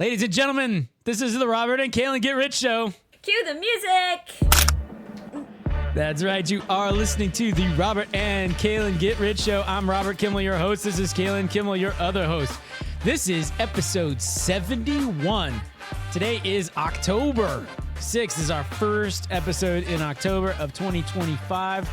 Ladies and gentlemen, this is the Robert and Kaylen Get Rich Show. Cue the music. That's right. You are listening to the Robert and Kaylen Get Rich Show. I'm Robert Kimmel, your host. This is Kaylen Kimmel, your other host. This is episode 71. Today is October 6th. This is our first episode in October of 2025.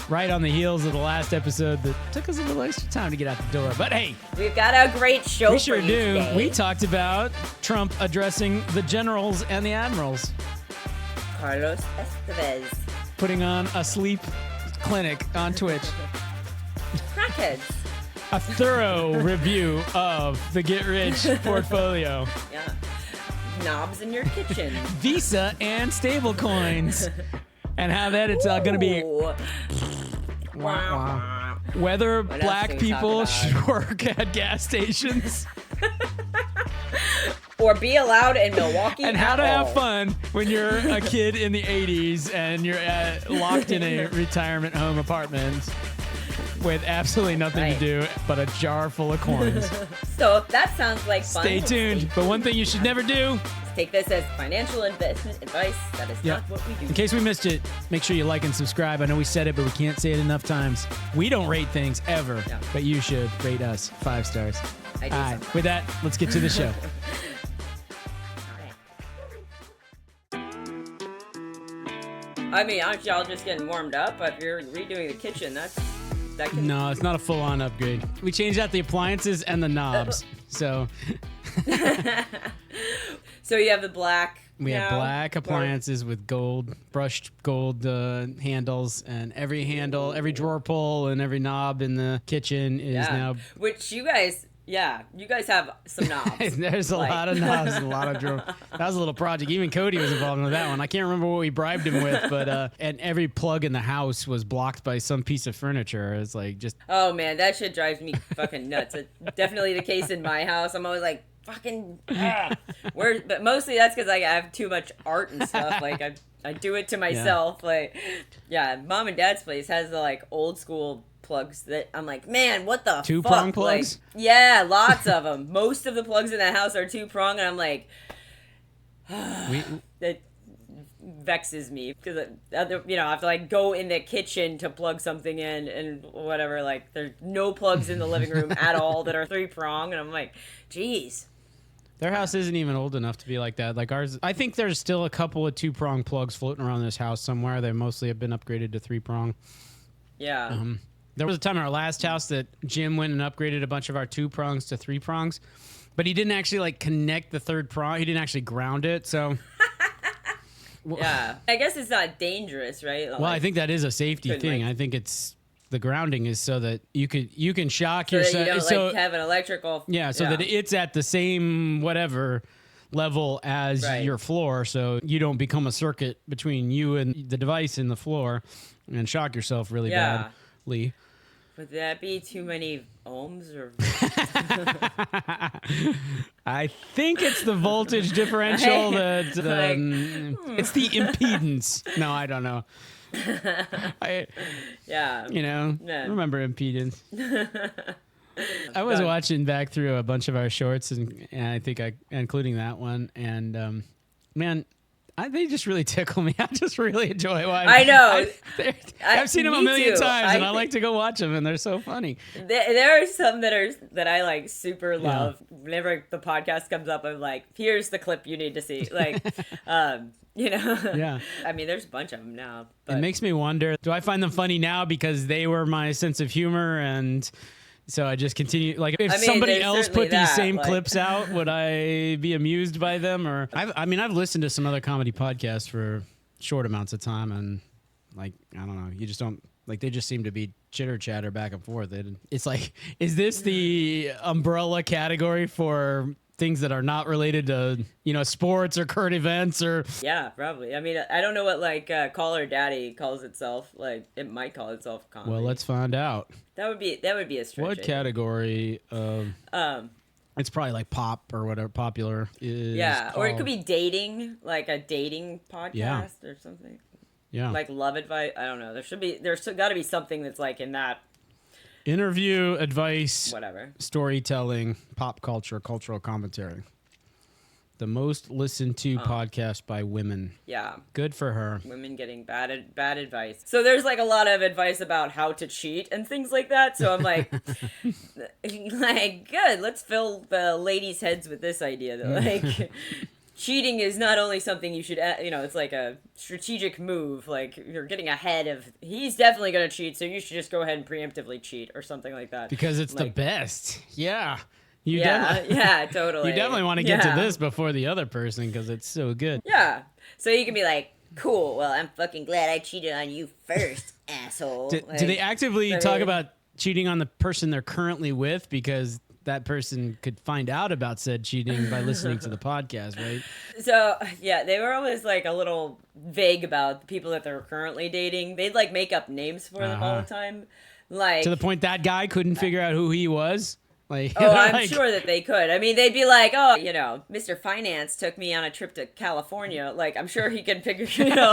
Right on the heels of the last episode that took us a little extra time to get out the door. But hey, we've got a great show we for sure you do. today. We talked about Trump addressing the generals and the admirals. Carlos Estevez. Putting on a sleep clinic on Twitch. Crackheads. A thorough review of the Get Rich portfolio. Yeah. Knobs in your kitchen. Visa and stablecoins. And how that it's going to be whether black people should work at gas stations. Or be allowed in Milwaukee. And how to have fun when you're a kid in the 80s and you're locked in a retirement home apartment with absolutely nothing to do but a jar full of coins. So that sounds like fun. Stay tuned. But one thing you should never do. Take this as financial investment advice. That is not what we do. In case we missed it, make sure you like and subscribe. I know we said it, but we can't say it enough times. We don't rate things ever, but you should rate us 5 stars. I do. All right, with that, let's get to the show. I mean, aren't y'all just getting warmed up? If you're redoing the kitchen, that can... No, it's not a full-on upgrade. We changed out the appliances and the knobs, so... So you have the black. We have black appliances with brushed gold handles, and every handle, every drawer pull, and every knob in the kitchen is now. Which you guys have some knobs. There's a lot of knobs and a lot of drawers. That was a little project. Even Cody was involved in that one. I can't remember what we bribed him with, but and every plug in the house was blocked by some piece of furniture. It's like just. Oh man, that shit drives me fucking nuts. It's definitely the case in my house. I'm always like. Fucking but mostly that's because I have too much art and stuff. Like I do it to myself. Yeah. Like mom and dad's place has the like old school plugs that I'm like, man, what the 2-prong plugs? Like, yeah, lots of them. Most of the plugs in the house are 2-prong, and I'm like, that vexes me because I have to like go in the kitchen to plug something in and whatever. Like there's no plugs in the living room at all that are 3-prong, and I'm like, geez. Their house isn't even old enough to be like that. Like ours, I think there's still a couple of 2-prong plugs floating around this house somewhere. They mostly have been upgraded to 3-prong. Yeah. There was a time in our last house that Jim went and upgraded a bunch of our 2-prongs to 3-prongs, but he didn't actually like connect the 3rd prong. He didn't actually ground it, so. Yeah. I guess it's not dangerous, right? Well, I think that is a safety thing. I think it's. The grounding is so that you can shock yourself. That you don't have an electrical. Yeah, so that it's at the same whatever level as your floor, so you don't become a circuit between you and the device in the floor, and shock yourself really badly. Would that be too many ohms or? I think it's the voltage differential that it's the impedance. No, I don't know. Remember impedance. I was watching back through a bunch of our shorts, and I think including that one, and man, they just really tickle me. I just really enjoy watching. I know. I've seen them a million times, and I like to go watch them, and they're so funny. There are some that I like super love. Whenever the podcast comes up, I'm like, here's the clip you need to see. Like, Yeah. I mean, there's a bunch of them now. But. It makes me wonder, do I find them funny now because they were my sense of humor, and so I just continue, like, if somebody else put these same clips out, would I be amused by them? Or I've listened to some other comedy podcasts for short amounts of time, and like, I don't know, you just don't, like, they just seem to be chitter chatter back and forth. It's like, is this the umbrella category for things that are not related to, sports or current events or... Yeah, probably. I mean, I don't know what, like, Call Her Daddy calls itself. Like, it might call itself comedy. Well, let's find out. That would be a stretch. What category of... it's probably like pop or whatever, popular is called. Or it could be dating, like a dating podcast or something. Yeah. Like love advice. I don't know. There's got to be something that's like in that... Interview, advice, whatever, storytelling, pop culture, cultural commentary. The most listened to podcast by women. Yeah. Good for her. Women getting bad advice. So there's like a lot of advice about how to cheat and things like that. So I'm like, good. Let's fill the ladies' heads with this idea that like cheating is not only something you should, it's like a strategic move. Like you're getting ahead of, he's definitely going to cheat. So you should just go ahead and preemptively cheat or something like that. Because it's the best. Yeah. Yeah, totally. You definitely want to get to this before the other person because it's so good. Yeah. So you can be like, cool, well, I'm fucking glad I cheated on you first, asshole. Do they actively talk about cheating on the person they're currently with? Because that person could find out about said cheating by listening to the podcast, right? So, yeah, they were always like a little vague about the people that they're currently dating. They'd like make up names for them all the time. Like, to the point that guy couldn't figure out who he was? Like, I'm sure that they could. I mean, they'd be like, Mr. Finance took me on a trip to California. Like, I'm sure he can figure,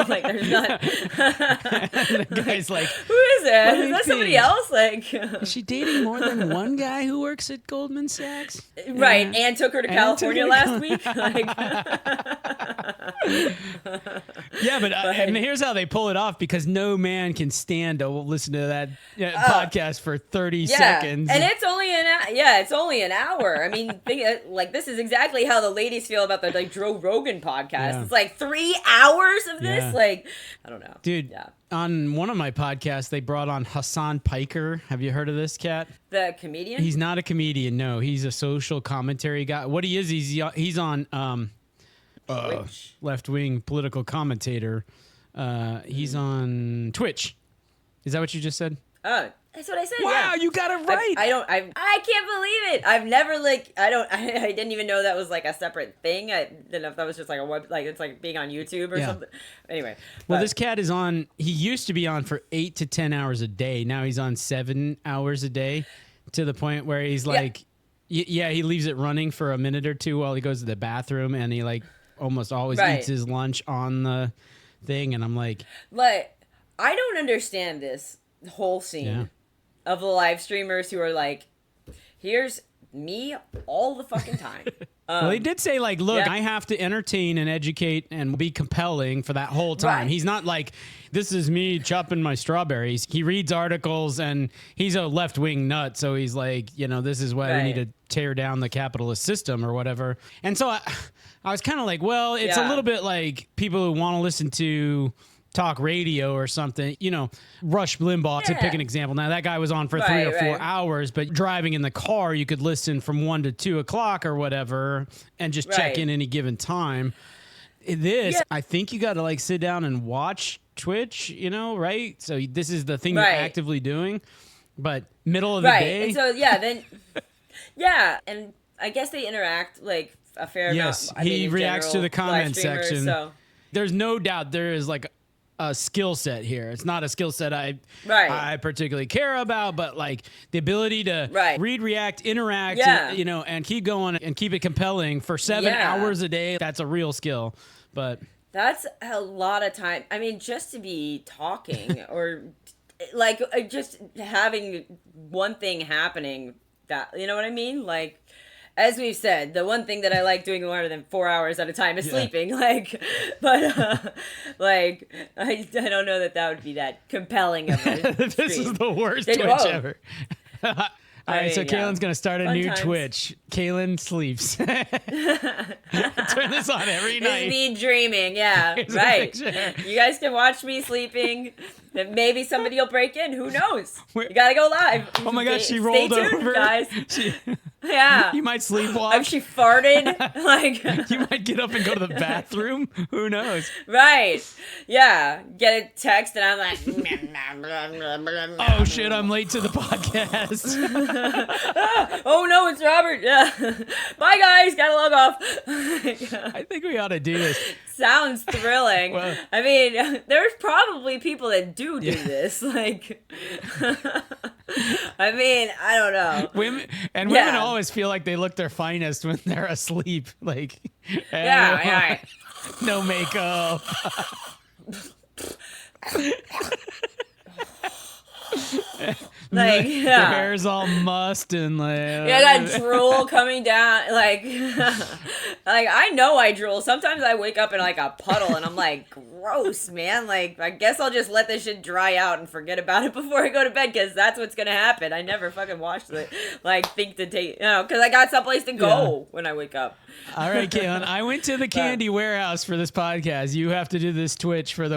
like, there's not. The guy's like, who is it? Is that somebody else? Like, is she dating more than one guy who works at Goldman Sachs? Right, and took her to California last week. Like, yeah, but and here's how they pull it off because no man can stand to listen to that podcast for 30 seconds. And it's only it's only an hour. I mean, this is exactly how the ladies feel about the like Joe Rogan podcast. Yeah. It's like 3 hours of this. Yeah. Like, I don't know, dude. Yeah. On one of my podcasts, they brought on Hassan Piker. Have you heard of this cat? The comedian? He's not a comedian. No, he's a social commentary guy. What he is, he's on left-wing political commentator. He's on Twitch. Is that what you just said? Oh, that's what I said. Wow, you got it right. I can't believe it. I've never I didn't even know that was like a separate thing. I didn't know if that was just like a web, like it's like being on YouTube or something. Anyway. Well, this cat is on, he used to be on for 8 to 10 hours a day. Now he's on 7 hours a day to the point where he's like, he leaves it running for a minute or two while he goes to the bathroom and he like almost always eats his lunch on the thing. And I'm like, I don't understand this whole scene of the live streamers who are like, here's me all the fucking time. Well, he did say, like, look, I have to entertain and educate and be compelling for that whole time. Right. He's not like, this is me chopping my strawberries. He reads articles and he's a left-wing nut. So he's like, this is why we need to tear down the capitalist system or whatever. And so I was kind of like, well, it's a little bit like people who want to listen to talk radio or something, Rush Limbaugh, to pick an example. Now, that guy was on for 3 or 4 hours, but driving in the car, you could listen from 1 to 2 o'clock or whatever and just check in any given time. I think you got to like sit down and watch Twitch, right? So this is the thing you're actively doing, but middle of the day. And so, and I guess they interact like a fair amount. Yes, he reacts to the comment section. So. There's no doubt there is like a skill set here. It's not a skill set I particularly care about, but like the ability to read, react, interact, and keep going and keep it compelling for 7 hours a day. That's a real skill, but that's a lot of time. I mean, just to be talking or like just having one thing happening that, you know what I mean? Like, as we've said, the one thing that I like doing more than 4 hours at a time is sleeping. Like, but I don't know that would be that compelling of a This is the worst Twitch ever. All right, so Kaylen's going to start a new Twitch. Kaylen sleeps. Turn this on every night. It's me dreaming, right. You guys can watch me sleeping. Then maybe somebody will break in. Who knows? You got to go live. Oh my gosh, she rolled over. Guys. You might sleepwalk. She farted. You might get up and go to the bathroom. Who knows? Right. Yeah. Get a text and I'm like, oh shit, I'm late to the podcast. Oh no, it's Robert. Yeah. Bye guys, gotta log off. I think we ought to do this. Sounds thrilling. Well, I mean, there's probably people that do this. Like, I mean, I don't know. Women always feel like they look their finest when they're asleep. Like, no makeup. Like, the yeah. hair's all mussed and like. Yeah, I got drool coming down. Like, like I know I drool. Sometimes I wake up in like a puddle and I'm like, gross, man. Like, I guess I'll just let this shit dry out and forget about it before I go to bed because that's what's gonna happen. I never fucking wash it. Like, think to take, because I got someplace to go when I wake up. All right, Kaylen. I went to the candy warehouse for this podcast. You have to do this Twitch for the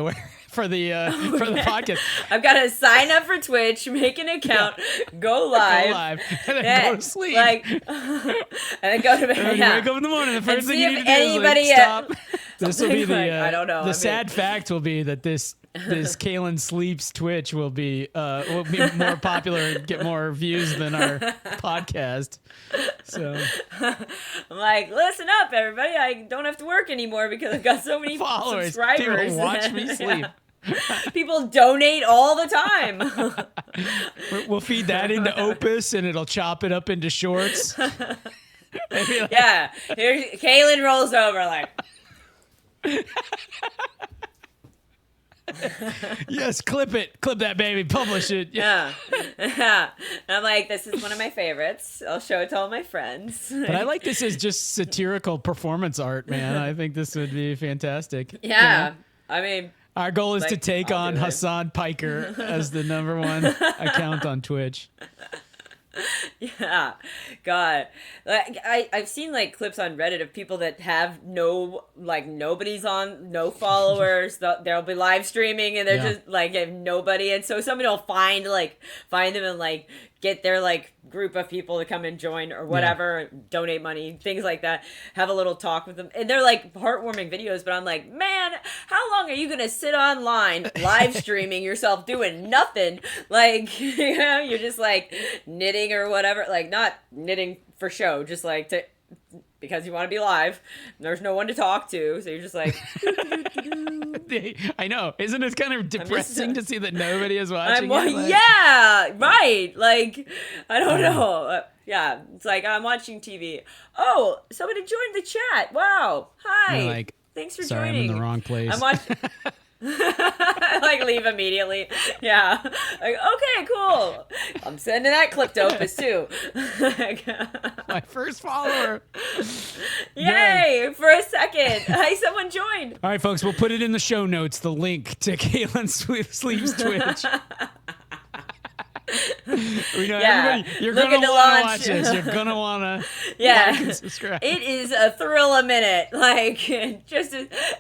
podcast. I've got to sign up for Twitch, make an account, go live, and then go to sleep. Like, and then go to bed. And you wake up in the morning. The first thing you need to do anybody is like, stop. This will be the. I don't know. The sad fact will be that this Kaylen Sleeps Twitch will be more popular and get more views than our podcast. So I'm like, listen up, everybody! I don't have to work anymore because I've got so many followers. subscribers. People watch me sleep. People donate all the time. We'll feed that into Opus, and it'll chop it up into shorts. Like, yeah, here's Kaylen rolls over like. Yes, clip that baby, publish it. Yeah. And I'm like, this is one of my favorites. I'll show it to all my friends. But I like this as just satirical performance art, man. I think this would be fantastic. Yeah. You know? I mean, our goal is like, to take on Hassan Piker as the #1 account on Twitch. Yeah, God, like I've seen like clips on Reddit of people that have nobody's on, no followers. They'll be live streaming and they're just like have nobody, and so somebody will find them and like get their like group of people to come and join or whatever, donate money, things like that. Have a little talk with them, and they're like heartwarming videos. But I'm like, man, how long are you gonna sit online live streaming yourself doing nothing? Like, you know, you're just like knitting or whatever, like not knitting for show, just like because you want to be live. There's no one to talk to, so you're just like. I know, isn't it kind of depressing to see that nobody is watching? Yeah, right. Like, I don't know. Yeah, it's like I'm watching TV. Oh, somebody joined the chat. Wow, hi. Like, thanks for sorry, joining. I'm in the wrong place. I'm watching. Like leave immediately. Yeah. Like, okay, cool. I'm sending that clip to Opus too. My first follower. Yay! For a second. Hi, someone joined. All right, folks, we'll put it in the show notes, the link to Kaylen Sleeps Twitch. We know everybody, you're going to want to watch this. You're going to want to like and subscribe. It is a thrill a minute. Like, just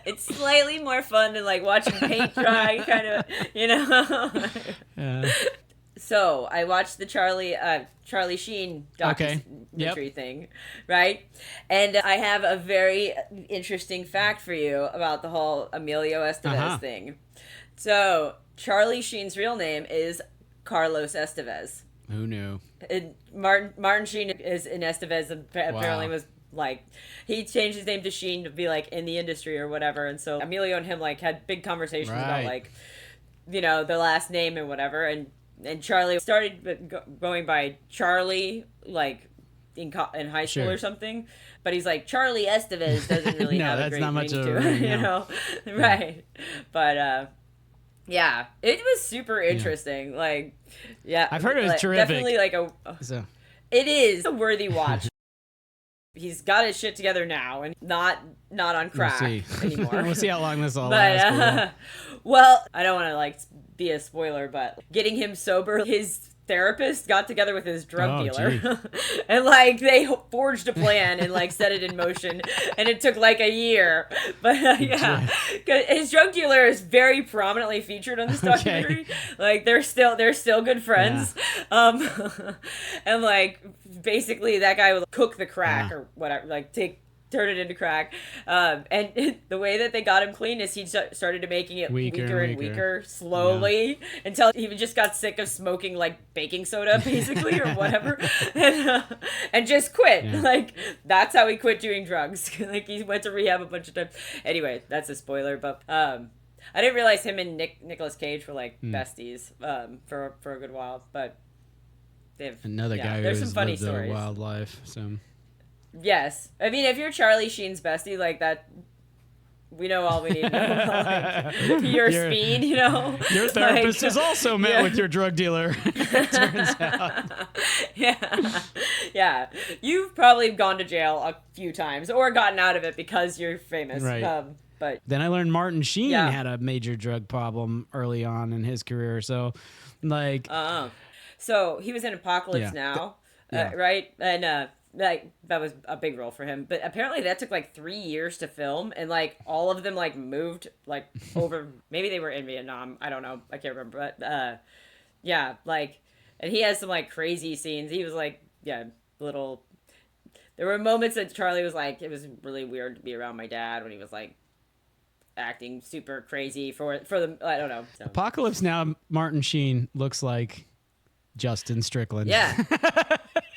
it's slightly more fun than like watching paint dry, kind of, you know. Yeah. So I watched the Charlie Sheen documentary thing, right? And I have a very interesting fact for you about the whole Emilio Estevez thing. So Charlie Sheen's real name is Carlos Estevez. Who knew? And Martin Sheen is in Estevez. Apparently was like, he changed his name to Sheen to be like in the industry or whatever. And so Emilio and him like had big conversations about like, you know, the last name and whatever. And Charlie started going by Charlie like in high school or something. But he's like, Charlie Estevez doesn't really have a great name to it, you know? Right. But yeah, it was super interesting. Yeah. Like, yeah, I've heard it was terrific. Definitely like it is a worthy watch. He's got his shit together now and not on crack anymore. We'll see how long this all lasts. Well, I don't want to like be a spoiler, but getting him sober, his therapist got together with his drug dealer and like they forged a plan and like set it in motion, and it took like a year, but yeah, his drug dealer is very prominently featured on this documentary. Like they're still good friends. And like basically that guy would cook the crack or whatever, like turn it into crack, and the way that they got him clean is he started making it weaker and weaker slowly until he just got sick of smoking like baking soda basically or whatever, and just quit. Like that's how he quit doing drugs. Like he went to rehab a bunch of times. Anyway, that's a spoiler, but I didn't realize him and Nicolas Cage were like besties for a good while, but they've another guy who's lived a wild life. So yes, I mean if you're Charlie Sheen's bestie, like that, we know all we need to know. Like, your speed, you know. Your therapist has also met with your drug dealer. Turns out. Yeah. You've probably gone to jail a few times or gotten out of it because you're famous. Right. But then I learned Martin Sheen had a major drug problem early on in his career. So, like, so he was in Apocalypse Now, right? And like that was a big role for him. But apparently that took like 3 years to film, and like all of them like moved like over. Maybe they were in Vietnam. I don't know. I can't remember. But yeah, like, and he has some like crazy scenes. He was like, little. There were moments that Charlie was like, it was really weird to be around my dad when he was like acting super crazy for the I don't know. So. Apocalypse Now, Martin Sheen looks like Justin Strickland. Yeah.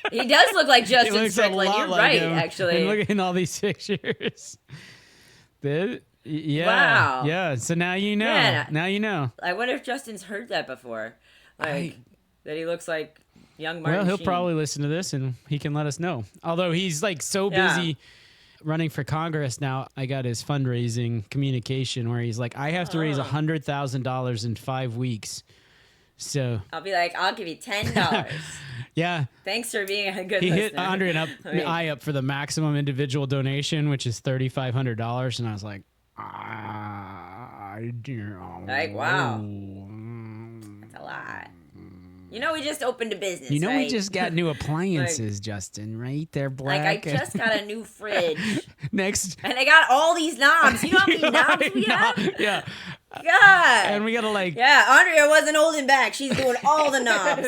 He does look like Justin Strickland. You're like right, him. actually. And look at all these pictures. Wow. Yeah. So now you know. Man, now you know. I wonder if Justin's heard that before. Like that he looks like young Martin Well, he'll Sheen. probably listen to this and he can let us know. Although he's like so busy running for Congress now. I got his fundraising communication where he's like, I have to raise $100,000 in 5 weeks. So I'll be like, I'll give you $10. Yeah. Thanks for being a good listener. He hit Andre and I up for the maximum individual donation, which is $3,500. And I was like, like, wow. That's a lot. You know, we just opened a business. You know, right? we just got new appliances, Justin, right? They're black. Like, I just got a new fridge. Next. And I got all these knobs. You know how many knobs we have? Yeah. God. And we got to like. Yeah, Andrea wasn't holding back. She's doing all the knobs.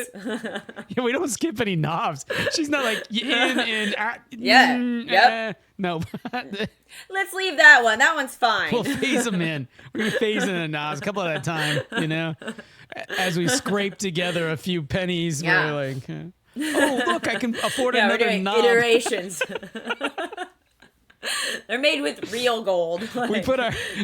Yeah, we don't skip any knobs. She's not like in. No. Let's leave that one. That one's fine. We'll phase them in. We're going to phase in the knobs a couple at a time, you know? As we scrape together a few pennies, we're like, oh, look, I can afford another we're doing knob. Iterations. They're made with real gold. Like,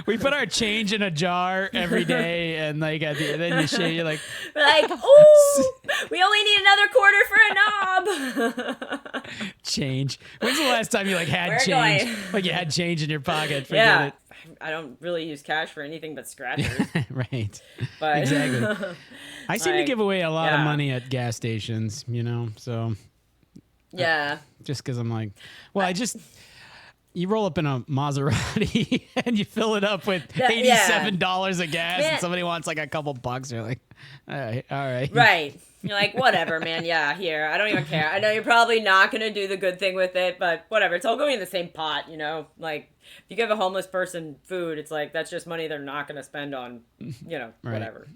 we put our change in a jar every day, and like then you shake, you're like, oh, we only need another quarter for a knob. Change. When's the last time you like had change? Like you had change in your pocket? Forget it. I don't really use cash for anything but scratchers. Right. But exactly. I seem to give away a lot of money at gas stations, you know. So just because I'm like, well, you roll up in a Maserati and you fill it up with $87 of gas, and somebody wants like a couple bucks. You're like, all right. Right. You're like, whatever, man. Yeah, here. I don't even care. I know you're probably not going to do the good thing with it, but whatever. It's all going in the same pot, you know? Like, if you give a homeless person food, it's like, that's just money they're not going to spend on, you know, whatever.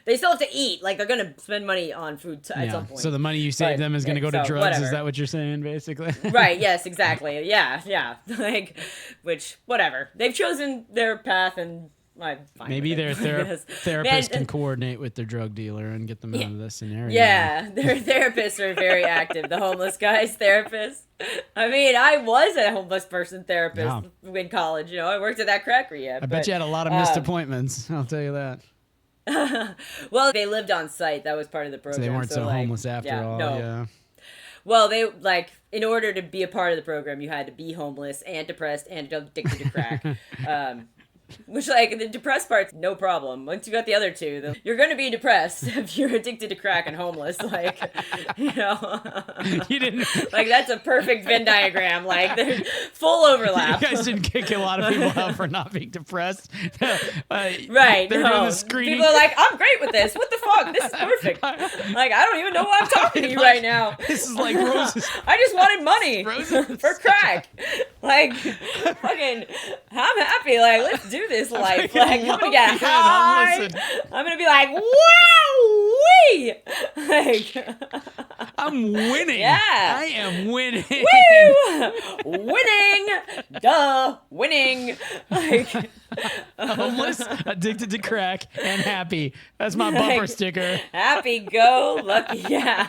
They still have to eat. Like, they're going to spend money on food at some point. So the money you save them is going to go to drugs? Whatever. Is that what you're saying, basically? Right, yes, exactly. Yeah. Like, which, whatever. They've chosen their path, and I'm fine. Maybe their therapist can coordinate with their drug dealer and get them out of this scenario. Yeah, their therapists are very active. The homeless guy's therapist. I mean, I was a homeless person therapist in college. You know, I worked at that crack rehab. I bet you had a lot of missed appointments. I'll tell you that. Well, they lived on site. That was part of the program. So they weren't so homeless after all. No. Yeah. Well, they in order to be a part of the program, you had to be homeless and depressed and addicted to crack. Which, like, the depressed part's no problem. Once you got the other two, you're going to be depressed if you're addicted to crack and homeless. Like, you know. You didn't. Like, that's a perfect Venn diagram. Like, there's full overlap. You guys didn't kick a lot of people out for not being depressed. Right. They're doing the screening. People are like, I'm great with this. What the fuck? This is perfect. Like, I don't even know why I'm talking to you right now. This is like roses. I just wanted money for crack. Like, fucking, I'm happy. Like, let's do this life. Like, I'm gonna get high. I'm gonna be like, wow-wee! Like, I'm winning. Yeah. I am winning. Woo! Winning! Duh! Winning! Like, homeless, addicted to crack, and happy. That's my bumper sticker. Happy, go, lucky, yeah.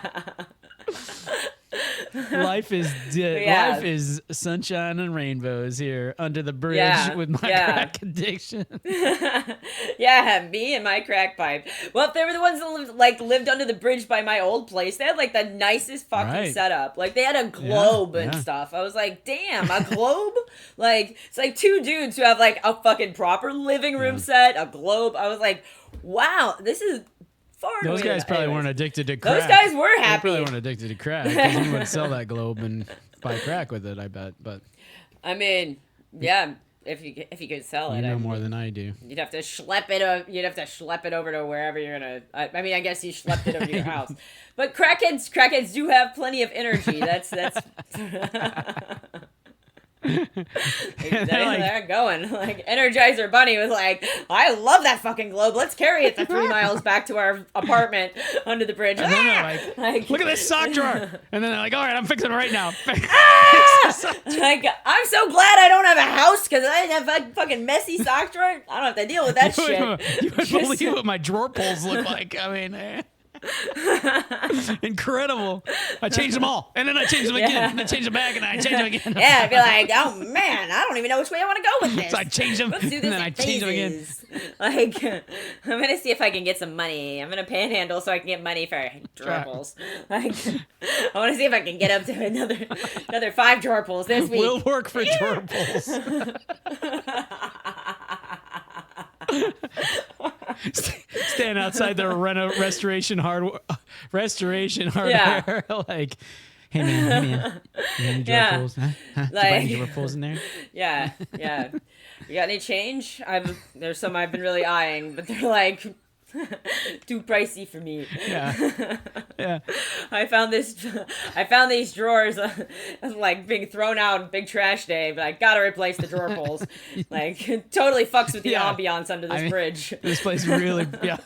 Life is sunshine and rainbows here under the bridge with my crack addiction. Yeah, me and my crack pipe. Well, they were the ones that lived under the bridge by my old place. They had like the nicest fucking setup. Like they had a globe and stuff. I was like, damn, a globe? Like it's like two dudes who have like a fucking proper living room set, a globe. I was like, wow, this is far. Those guys probably weren't addicted to crack. Those guys were happy. They probably weren't addicted to crack because you would sell that globe and buy crack with it, I bet. But I mean, yeah, if you could sell it, you know more than I do. You'd have to schlep it. You'd have to schlep it over to wherever you're gonna. I mean, I guess you schlepped it over to your house. But crackheads do have plenty of energy. That's. They're going like Energizer Bunny was like, I love that fucking globe. Let's carry it the 3 miles back to our apartment under the bridge. And then they're like, look at this sock drawer. And then they're like, all right, I'm fixing it right now. Like, I'm so glad I don't have a house because I didn't have a fucking messy sock drawer. I don't have to deal with that shit. You would believe what my drawer pulls look like. I mean, incredible. I changed them all, and then I changed them again, and I changed them back, and I changed them again. Yeah, I'd be like, oh man, I don't even know which way I want to go with this. So I changed them, Let's do this and then I changed them again. Like, I'm gonna see if I can get some money. I'm gonna panhandle so I can get money for drawer pulls. Like, I want to see if I can get up to another 5 drawer pulls this week. We'll work for drawer pulls. Stand outside the restoration hardware. Like, hey man, you got any drawer pulls? Huh? Did you buy any drawer pulls in there? Yeah. You got any change? There's some I've been really eyeing, but they're like too pricey for me. Yeah. I found these drawers like being thrown out on big trash day, but I gotta replace the drawer pulls. Like totally fucks with the ambiance under this bridge. This place really, they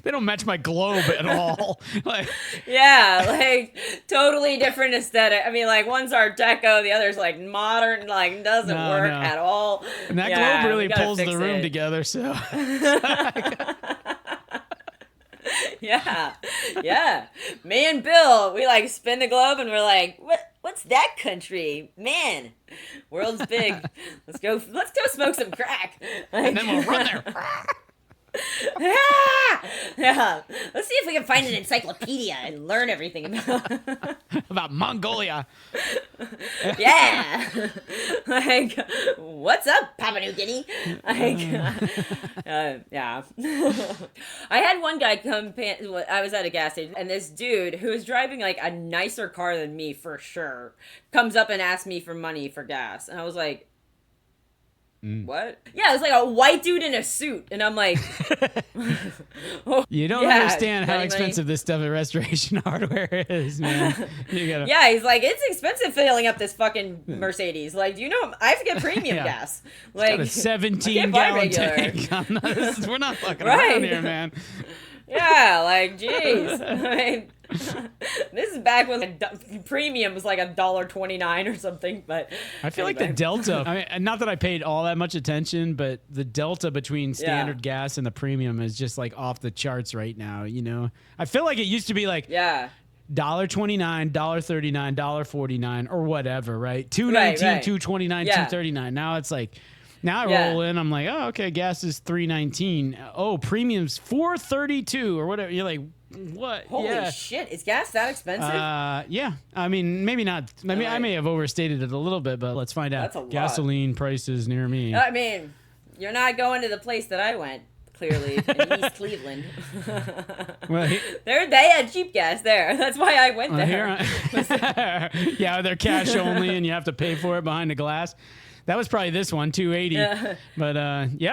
don't match my globe at all. Like, like totally different aesthetic. I mean, like one's Art Deco, the other's like modern, like doesn't work at all. And that globe really pulls the room together. So. Yeah. Me and Bill, we like spin the globe and we're like, what's that country? Man, world's big. Let's go smoke some crack. Like, and then we'll run there. Yeah. Let's see if we can find an encyclopedia and learn everything about Mongolia. Yeah. Like, what's up, Papua New Guinea? Like, yeah. I had one guy come. I was at a gas station, and this dude who was driving like a nicer car than me for sure comes up and asks me for money for gas, and I was like, what? Yeah, it was like a white dude in a suit, and I'm like, you don't understand how expensive this stuff at Restoration Hardware is, man. Yeah, he's like, it's expensive filling up this fucking Mercedes. Like, do you know I have to get premium gas? Like, it's got a 17-gallon tank. We're not fucking around here, man. Yeah, like, jeez. I mean, this is back when premium was like $1.29 or something, but I feel like the delta, I mean, not that I paid all that much attention, but the delta between standard gas and the premium is just like off the charts right now, you know? I feel like it used to be like $1.29, $1.39, $1.49 or whatever, right? $2.19, $2.29, $2.39. Now it's like, now I roll in, I'm like, oh, okay, gas is $3.19. Oh, premium's $4.32 or whatever. You're like, what? Holy shit, is gas that expensive? Yeah. I mean, maybe not. Maybe I may have overstated it a little bit, but let's find out. That's a lot. Gasoline prices near me. I mean, you're not going to the place that I went, clearly, in East Cleveland. Well, they had cheap gas there. That's why I went there. Yeah, they're cash only, and you have to pay for it behind the glass. That was probably this one, $2.80. But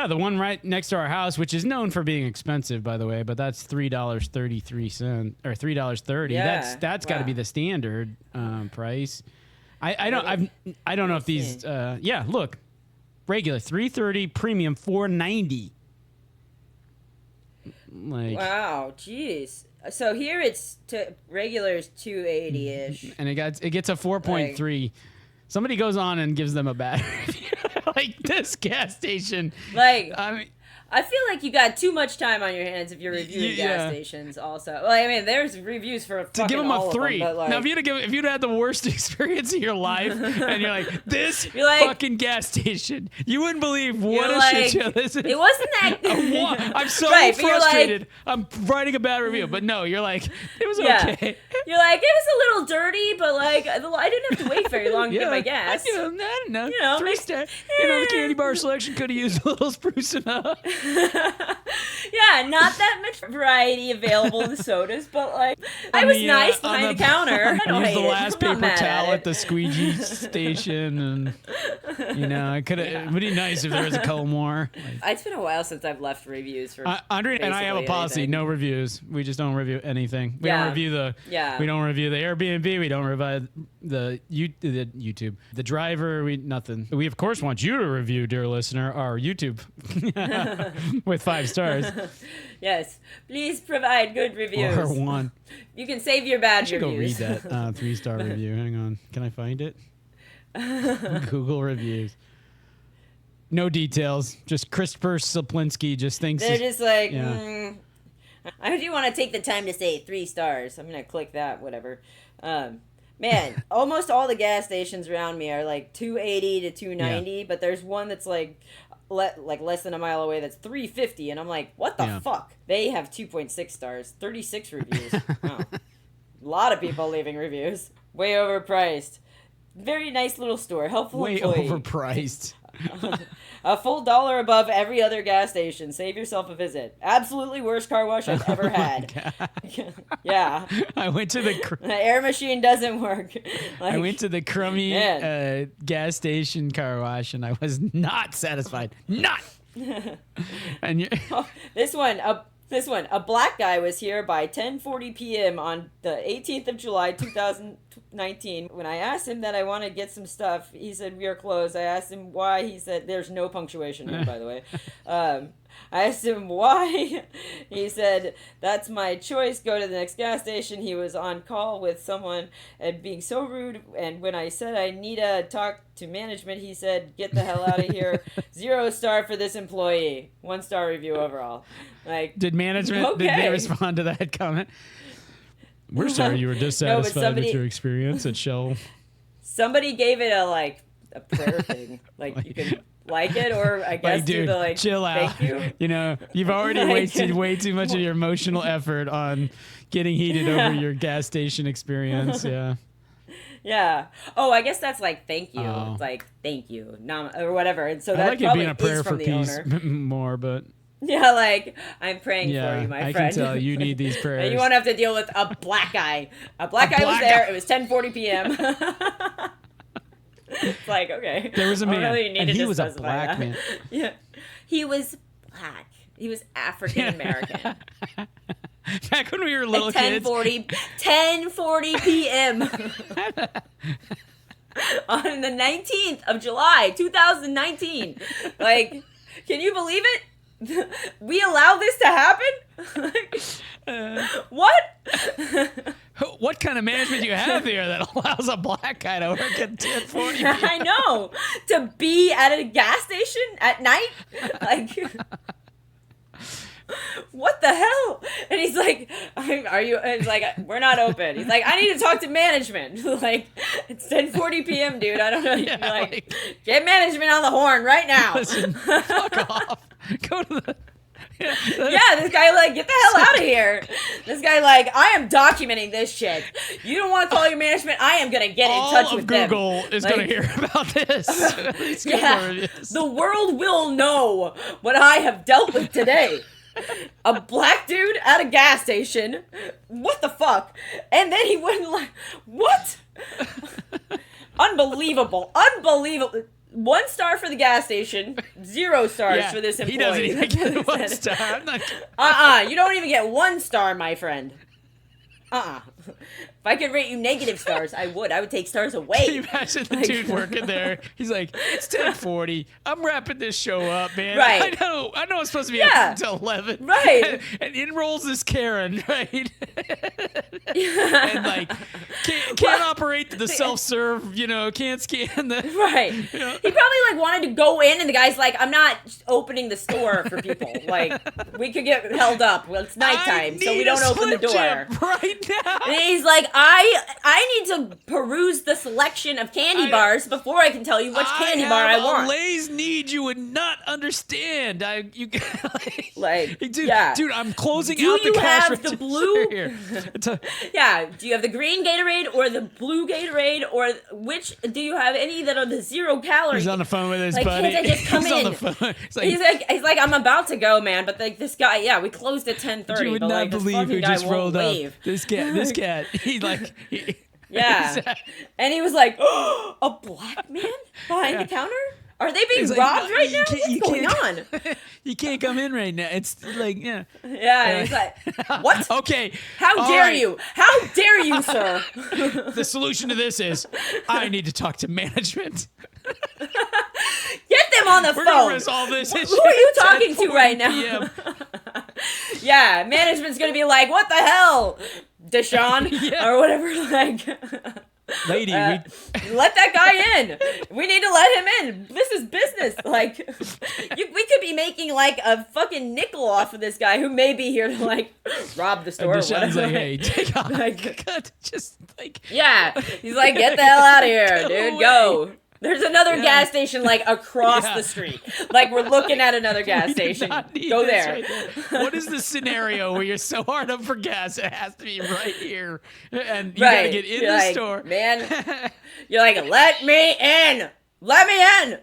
the one right next to our house, which is known for being expensive, by the way, but that's $3.33 or $3.30. That's got to be the standard price. I don't know if these. Look, regular $3.30, premium $4.90. Like, wow, jeez. So here it's regular is $2.80-ish, and it gets a 4.3. Somebody goes on and gives them a bad review. Like, this gas station. Like, I mean, I feel like you got too much time on your hands if you're reviewing gas stations. Also, well, I mean, there's reviews for to give them a 3. Them, like, now, if you'd had the worst experience of your life, and you're like, this fucking gas station, you wouldn't believe what a shit show this is. It wasn't that. I'm so frustrated. I'm writing a bad review, but no, you're like, it was okay. You're like, it was a little dirty, but like, I didn't have to wait very long to get my gas. I don't know. 3 stars. The candy bar selection could have used a little sprucing up. Yeah, not that much variety available in the sodas, but like, I was nice behind the counter. I don't use hate the last it. paper towel at the squeegee station, and I could have. It would be nice if there was a couple more. It's been a while since I've left reviews for. Andre and I have a policy: no reviews. We just don't review anything. We don't review the. We don't review the Airbnb. We don't review the YouTube. The driver. Nothing. We of course want you to review, dear listener, our YouTube with 5 stars. Yes, please provide good reviews. Or 1. You can save your bad I reviews. should go read that 3-star review. Hang on. Can I find it? Google reviews. No details. Just Christopher Saplinski just thinks. They're just like, I do want to take the time to say 3 stars. I'm going to click that, whatever. Man, almost all the gas stations around me are like 280 to 290, but there's one that's like less than a mile away that's 350, and I'm like, what the fuck? They have 2.6 stars, 36 reviews. Wow. A lot of people leaving reviews. Way overpriced. Very nice little store. Helpful employee. Way overpriced. A full $1 above every other gas station. Save yourself a visit. Absolutely worst car wash I've ever had. Yeah. I went to the air machine doesn't work. I went to the crummy gas station car wash, and I was not satisfied. Not. And this one, a black guy was here by 10:40 p.m. on the 18th of July, 2019. When I asked him that I want to get some stuff, he said, we are closed. I asked him why. He said, there's no punctuation here, by the way. I asked him why. He said, that's my choice. Go to the next gas station. He was on call with someone and being so rude. And when I said I need to talk to management, he said, get the hell out of here. 0 star for this employee. 1 star review overall. Like, did management, did they respond to that comment? We're sorry you were dissatisfied with your experience at Shell. Somebody gave it a prayer thing. Like you can like it, or I guess dude, do the chill out. Thank you. You've already wasted way too much of your emotional effort on getting heated over your gas station experience. Yeah. Yeah. Oh, I guess that's like thank you. Oh. It's like thank you, or whatever. And so I that like it being a prayer for peace more, but. Yeah, like, I'm praying for you, my friend. I can tell you need these prayers. You won't have to deal with a black guy. A black guy was there. It was 10:40 p.m. It's like, okay. There was a man, and he was a black man. Yeah. He was black. He was African American. Back when we were little kids. 10:40 p.m. on the 19th of July, 2019. Like, can you believe it? We allow this to happen? What? What kind of management do you have here that allows a black guy to work at 10:40? I know. To be at a gas station at night? Like, what the hell? And he's like, are you? And he's like, we're not open. He's like, I need to talk to management. Like, it's 10:40 p.m., dude. I don't know. Yeah, like, get management on the horn right now. Listen, fuck off. Go to the... Yeah, this guy like, get the hell out of here. This guy like, I am documenting this shit. You don't want to call your management? I am going to get in touch with them. All of Google is going to hear about this. Yeah, the world will know what I have dealt with today. A black dude at a gas station. What the fuck? And then he wouldn't like, what? Unbelievable. 1 star for the gas station, 0 stars for this employee. He doesn't even get 1 star. You don't even get 1 star, my friend. If I could rate you negative stars, I would. I would take stars away. Can you imagine the dude working there? He's like, it's 10:40. I'm wrapping this show up, man. Right. I know it's supposed to be up until 11. Right. And in rolls this Karen, right? And like can't operate the self-serve, can't scan the Right. He probably like wanted to go in, and the guy's like, I'm not opening the store for people. Like, we could get held up. Well, it's nighttime, so we don't open the door. Right now. And he's like, I need to peruse the selection of candy bars before I can tell you which candy bar I want. Lay's need you would not understand. Dude, yeah. Dude, I'm closing out the cash Do you have the blue? Yeah. Do you have the green Gatorade or the blue Gatorade, or which? Do you have any that are the 0 calories? He's on the phone with his like, buddy. Can't I just come He's in? On the phone. He's like, I'm about to go, man. But like this guy, yeah, we closed at 10:30. You would but not like, believe who just rolled up. This cat. Yeah. And he was like, oh, a black man behind the counter? Are they being robbed right now? What's going on? You can't come in right now. It's like, yeah. Yeah, and he's like, what? Okay. How dare you? How dare you, sir? The solution to this is, I need to talk to management. Get them on the phone. We're going to resolve this issue. Who are you talking to right now? Yeah, management's going to be like, what the hell, Deshaun? Or whatever, like... Lady, let that guy in. We need to let him in. This is business. Like, we could be making like a fucking nickel off of this guy who may be here to like rob the store. And Deshaun's like, hey, take off. Just like, yeah, he's like, get the hell out of here, dude. Go. There's another gas station like across the street. Like, we're looking at another gas station. Go there. Right there. What is the scenario where you're so hard up for gas? It has to be right here, and you gotta get in the store, man. You're like, let me in. Let me in.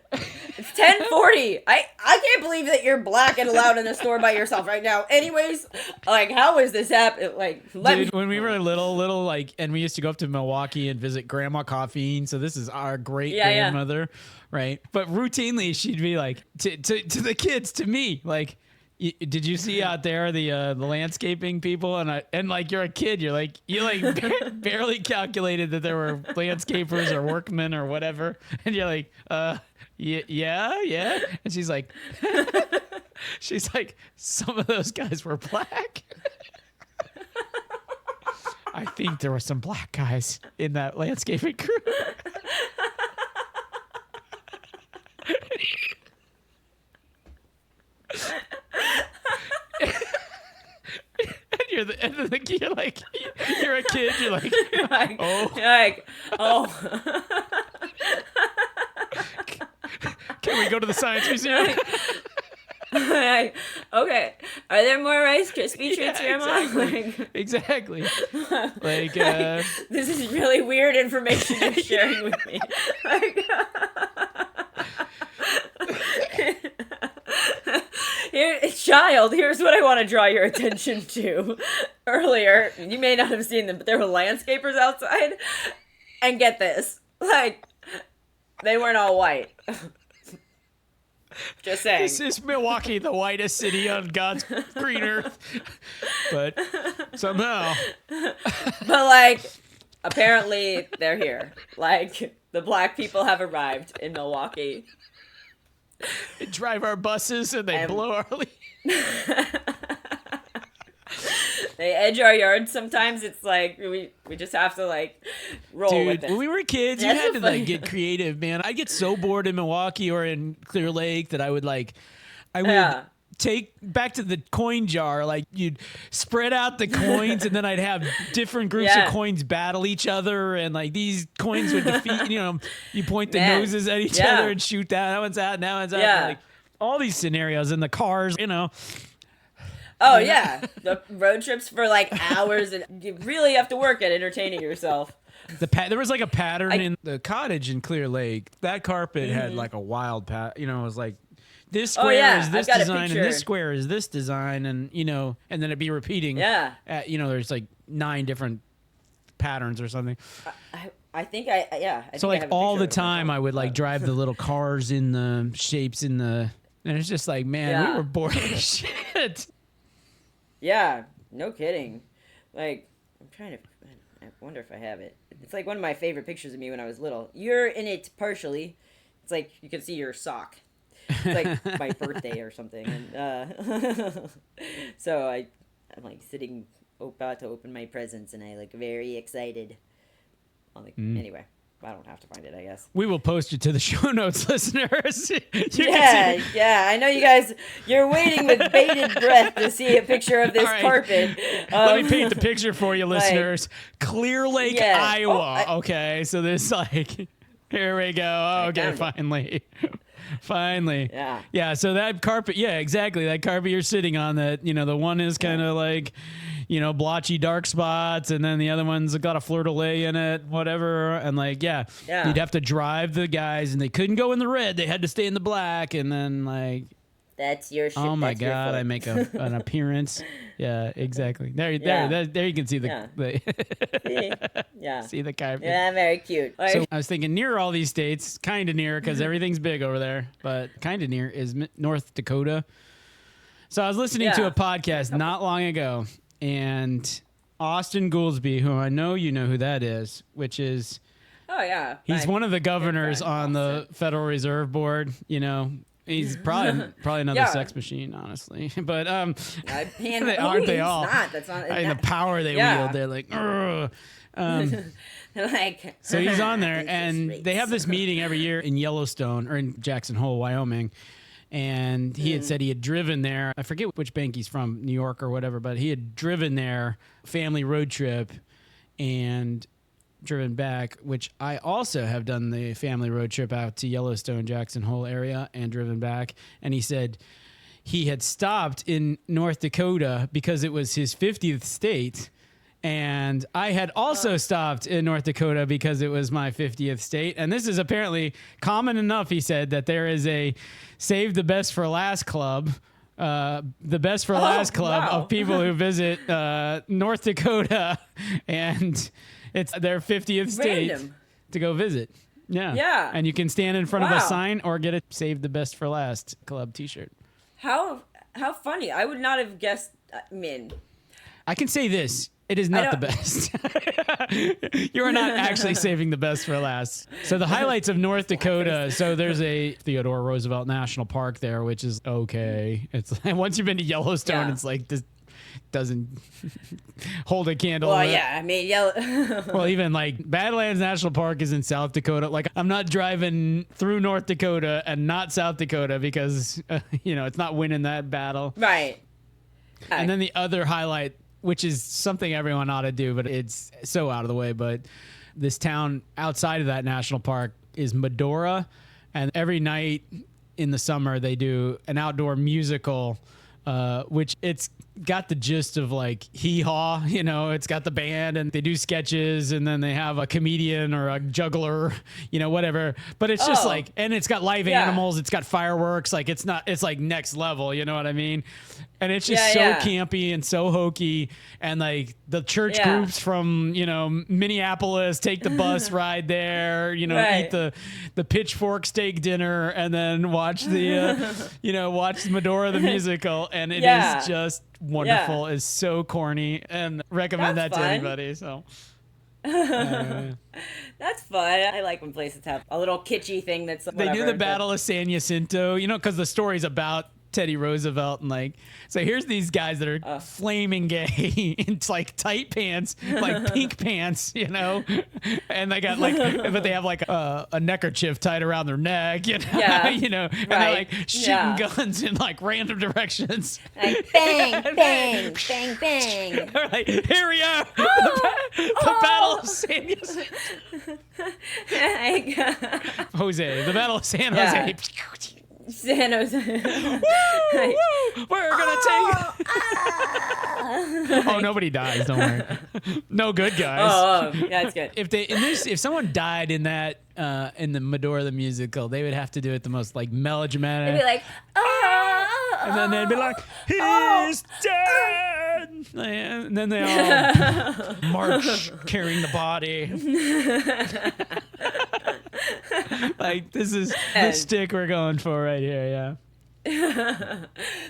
It's 10:40. I can't believe that you're black and allowed in the store by yourself right now. Anyways, like, how is this happening? Like, when we were little, like, and we used to go up to Milwaukee and visit Grandma Coffeen. So this is our great grandmother, right? But routinely, she'd be like to the kids, to me, like, did you see out there the landscaping people? And like, you're a kid, you barely calculated that there were landscapers or workmen or whatever, and you're like, yeah, and she's like, some of those guys were black. I think there were some black guys in that landscaping crew. You're a kid. You're like, oh. You're like, oh. Can we go to the Science Museum? Like, okay. Are there more Rice Krispie treats, Grandma? Exactly. Like, this is really weird information you're sharing with me. Here's what I want to draw your attention to. Earlier, you may not have seen them, but there were landscapers outside. And get this, like, they weren't all white. Just saying. This is Milwaukee, the whitest city on God's green earth. But somehow. But, like, apparently they're here. Like, the black people have arrived in Milwaukee. They drive our buses and they blow our leaves. They edge our yards sometimes. It's like we just have to like roll with it. When we were kids, you had to like get creative, man. I'd get so bored in Milwaukee or in Clear Lake that I would take back to the coin jar. Like, you'd spread out the coins and then I'd have different groups of coins battle each other, and like these coins would defeat, you point the noses at each other and shoot that one's out, now one's out. Like, all these scenarios in the cars, Oh yeah, the road trips for like hours, and you really have to work at entertaining yourself. There was like a pattern in the cottage in Clear Lake. That carpet had like a wild it was like, this square is this design and this square is this design, and and then it'd be repeating. Yeah. There's like 9 different patterns or something. I think I so like all the time I would like drive the little cars in the shapes and it's just like, man, we were bored as shit. Yeah, no kidding. Like, I'm trying to I wonder if I have it. It's like one of my favorite pictures of me when I was little. You're in it partially. It's like you can see your sock. It's like my birthday or something. And so I'm like sitting about to open my presents, and I look very excited. Anyway. I don't have to find it, I guess. We will post it to the show notes, listeners. Yeah. I know you guys, you're waiting with bated breath to see a picture of this carpet. Let me paint the picture for you, listeners. Clear Lake, Iowa. Okay, so this here we go. Okay, finally. Yeah, so that carpet, exactly. That carpet you're sitting on, that, the one is kind of like, blotchy dark spots, and then the other one's got a fleur-de-lis in it, whatever. And you'd have to drive the guys, and they couldn't go in the red. They had to stay in the black, and then that's your shit. Oh my God! I make an appearance. Yeah, exactly. There you can see the see the carpet. Yeah, very cute. So I was thinking near all these states, kind of near, because everything's big over there, but kind of near is North Dakota. So I was listening to a podcast not long ago, and Austin Goolsbee, who I know you know who that is, which is he's one of the governors on the Federal Reserve Board. He's probably another sex machine, honestly. But aren't they all? Not. That's not. The power they wield, they're like, so he's on there, and they have this meeting every year in Yellowstone or in Jackson Hole, Wyoming. And he had said he had driven there. I forget which bank he's from, New York or whatever, but he had driven there, family road trip, and driven back, which I also have done the family road trip out to Yellowstone, Jackson Hole area, and driven back. And he said he had stopped in North Dakota because it was his 50th state. And I had also stopped in North Dakota because it was my 50th state. And this is apparently common enough, he said, that there is a Save the Best for Last club, the Best for Last club of people who visit North Dakota. And it's their 50th state to go visit. Yeah. And you can stand in front of a sign or get a Save the Best for Last club t-shirt. How funny. I would not have guessed. I can say this. It is not the best. You are not actually saving the best for last. So the highlights of North Dakota. So there's a Theodore Roosevelt National Park there, which is okay. It's once you've been to Yellowstone, it's like this doesn't hold a candle. Well, well, even like Badlands National Park is in South Dakota. Like, I'm not driving through North Dakota and not South Dakota because it's not winning that battle. Right. And then the other highlight, which is something everyone ought to do, but it's so out of the way. But this town outside of that national park is Medora, and every night in the summer they do an outdoor musical, which it's got the gist of like Hee Haw, it's got the band and they do sketches and then they have a comedian or a juggler, whatever. But it's just and it's got live animals, it's got fireworks, like it's like next level, you know what I mean? And it's just campy and so hokey. And like the church groups from, Minneapolis take the bus ride there, eat the pitchfork steak dinner and then watch watch Medora the musical. And it is just wonderful. It's so corny and recommend that to anybody. So that's fun. I like when places have a little kitschy thing that's whatever. They do the Battle of San Jacinto, because the story's about Teddy Roosevelt, and so here's these guys that are flaming gay in like tight pants, like pink pants, and they got but they have like a neckerchief tied around their neck, and they're like shooting guns in like random directions, like bang, bang, bang, bang. All right, here we are, the Battle of San Jose. Jose, the Battle of San Jose. San Jose. We're gonna take. Oh, nobody dies. Don't worry. No good guys. That's good. If someone died in that in the Medora the musical, they would have to do it the most like melodramatic. They'd be like, and then they'd be like, he's dead. And then they all march carrying the body. Like, this is the stick we're going for right here,